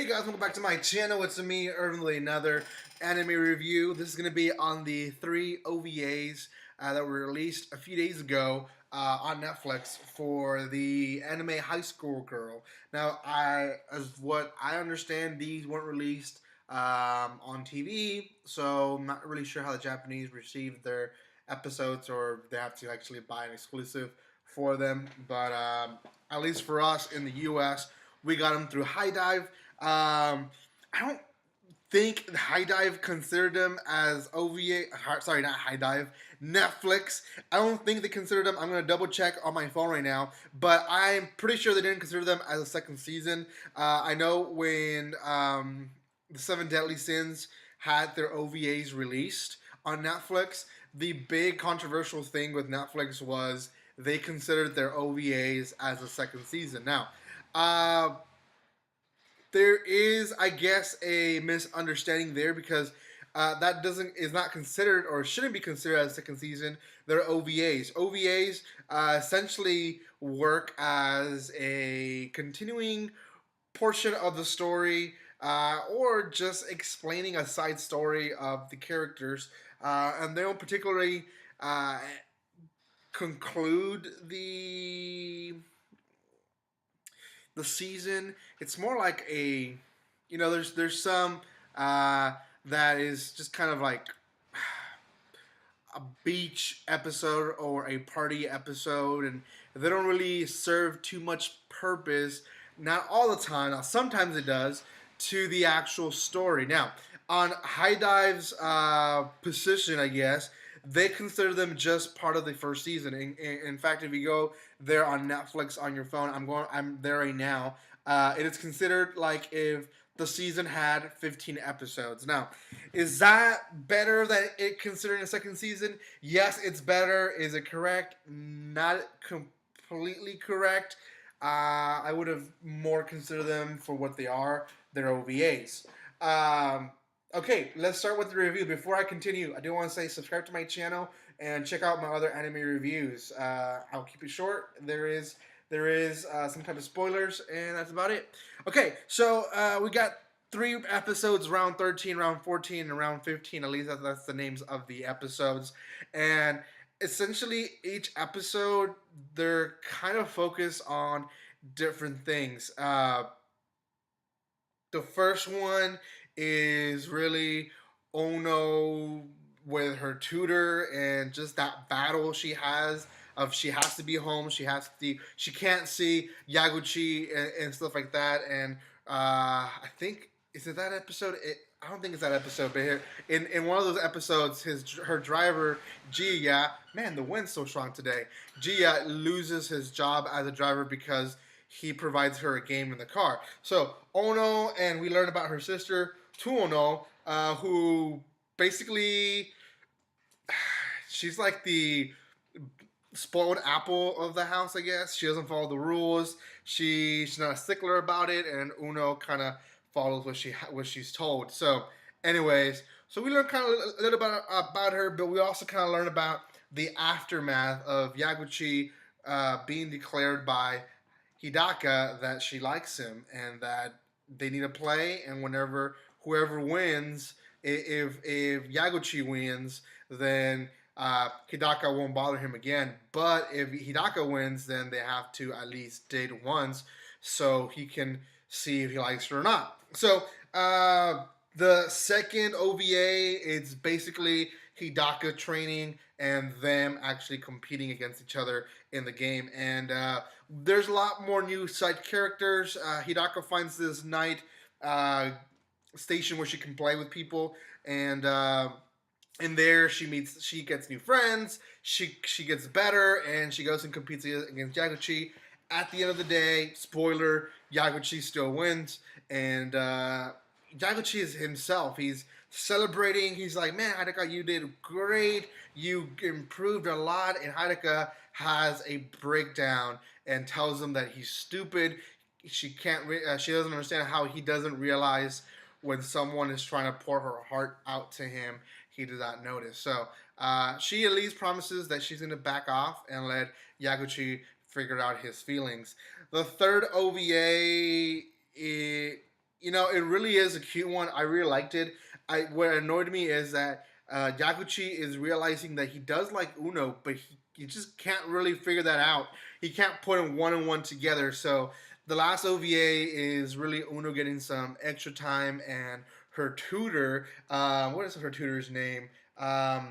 Hey guys, welcome back to my channel. It's me, Irvin, with another anime review. This is going to be on the three OVAs that were released a few days ago on Netflix for the anime High School Girl. Now, as what I understand, these weren't released on TV, so I'm not really sure how the Japanese received their episodes, or they have to actually buy an exclusive for them. But at least for us in the U.S., we got them through High Dive. I don't think High Dive considered them as OVA. Sorry, not High Dive. Netflix. I don't think they considered them. I'm gonna double check on my phone right now, but I'm pretty sure they didn't consider them as a second season. I know when the Seven Deadly Sins had their OVAs released on Netflix, the big controversial thing with Netflix was they considered their OVAs as a second season. Now, there is, I guess, a misunderstanding there because that is not considered or shouldn't be considered as second season. They're OVAs. OVAs essentially work as a continuing portion of the story or just explaining a side story of the characters, and they don't particularly conclude the season. It's more like there's some that is just kind of like a beach episode or a party episode, and they don't really serve too much purpose. Not all the time. Now, sometimes it does to the actual story. Now, on High Dive's position, I guess they consider them just part of the first season. In fact, if you go there on Netflix on your phone, I'm there right now. It is considered like if the season had 15 episodes. Now, is that better than it considering a second season? Yes, it's better. Is it correct? Not completely correct. I would have more considered them for what they are. They're OVAs. Okay, let's start with the review. Before I continue, I do want to say subscribe to my channel and check out my other anime reviews. I'll keep it short. There is some type of spoilers, and that's about it. Okay, so we got 3 episodes, round 13, round 14, and round 15. At least that's the names of the episodes. And essentially, each episode, they're kind of focused on different things. The first one is really Ono with her tutor and just that battle she has of she has to be home, she can't see Yaguchi and stuff like that. And I think is it that episode? I don't think it's that episode, but here in one of those episodes, her driver Gia, man, the wind's so strong today. Gia loses his job as a driver because he provides her a game in the car. So Ono, and we learn about her sister Tuono, who basically she's like the spoiled apple of the house, I guess. She doesn't follow the rules. She's not a stickler about it, and Uno kind of follows what she's told. So, anyways, so we learn kind of a little bit about her, but we also kind of learn about the aftermath of Yaguchi being declared by Hidaka that she likes him and that they need to play, and whenever whoever wins, if Yaguchi wins, then Hidaka won't bother him again. But if Hidaka wins, then they have to at least date once so he can see if he likes her or not. So the second OVA, it's basically Hidaka training and them actually competing against each other in the game. And there's a lot more new side characters. Hidaka finds this night station where she can play with people, and in there she gets new friends. She gets better, and she goes and competes against Yaguchi. At the end of the day, spoiler, Yaguchi still wins, and Yaguchi is himself. He's celebrating. He's like, man, Hidaka, you did great. You improved a lot. And Hidaka has a breakdown and tells him that he's stupid. She doesn't understand how he doesn't realize when someone is trying to pour her heart out to him. He does not notice. So she at least promises that she's going to back off and let Yaguchi figure out his feelings. The third OVA, it really is a cute one. I really liked it. What annoyed me is that Yaguchi is realizing that he does like Uno, but he just can't really figure that out. He can't put them one and one together. So the last OVA is really Uno getting some extra time, and her tutor. What is her tutor's name? I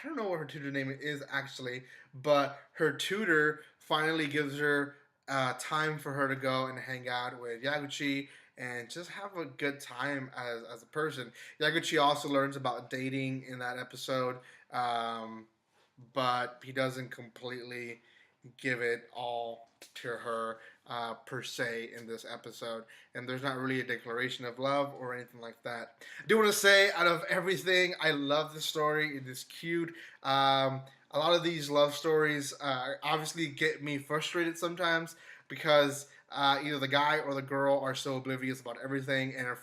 don't know what her tutor name is actually, but her tutor finally gives her time for her to go and hang out with Yaguchi and just have a good time as a person. Yaguchi also learns about dating in that episode, um, but he doesn't completely give it all to her per se in this episode, and there's not really a declaration of love or anything like that. I do want to say, out of everything, I love the story. It is cute. A lot of these love stories obviously get me frustrated sometimes because either the guy or the girl are so oblivious about everything, and it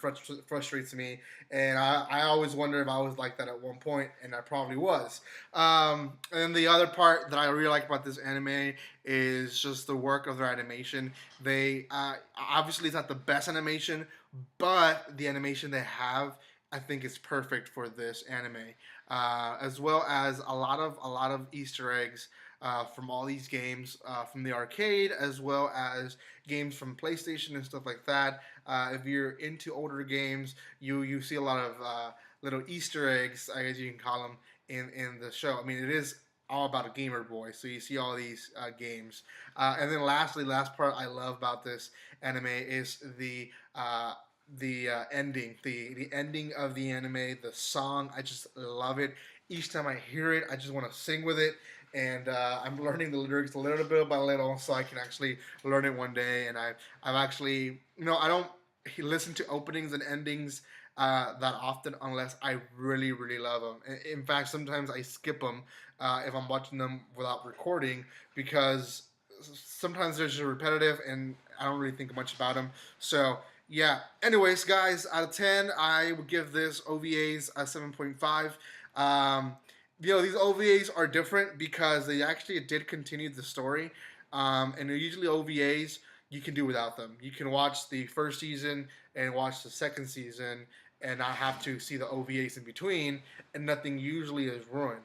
frustrates me. And I always wonder if I was like that at one point, and I probably was. And the other part that I really like about this anime is just the work of their animation. They obviously it's not the best animation, but the animation they have, I think, is perfect for this anime, as well as a lot of Easter eggs from all these games from the arcade, as well as games from PlayStation and stuff like that. If you're into older games, you see a lot of little Easter eggs, I guess you can call them, in the show. I mean, it is all about a gamer boy, so you see all these games. And then lastly, last part I love about this anime is the ending, the ending of the anime, the song. I just love it. Each time I hear it, I just want to sing with it. And I'm learning the lyrics a little bit by little, so I can actually learn it one day. And I've actually, I don't listen to openings and endings that often unless I really, really love them. In fact, sometimes I skip them if I'm watching them without recording because sometimes they're just repetitive and I don't really think much about them. So yeah. Anyways, guys, out of 10, I would give this OVAs a 7.5. These OVAs are different because they actually did continue the story. And usually OVAs, you can do without them. You can watch the first season and watch the second season and not have to see the OVAs in between, and nothing usually is ruined.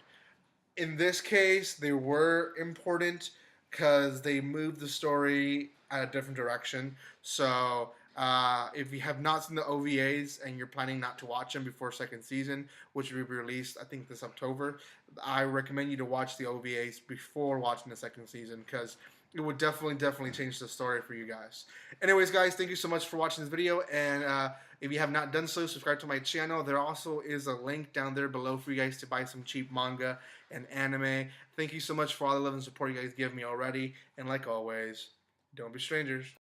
In this case, they were important because they moved the story at a different direction. So if you have not seen the OVAs and you're planning not to watch them before second season, which will be released I think this October, I recommend you to watch the OVAs before watching the second season because it would definitely change the story for you guys. Anyways, guys, thank you so much for watching this video, and if you have not done so, subscribe to my channel. There also is a link down there below for you guys to buy some cheap manga and anime. Thank you so much for all the love and support you guys give me already, and like always, don't be strangers.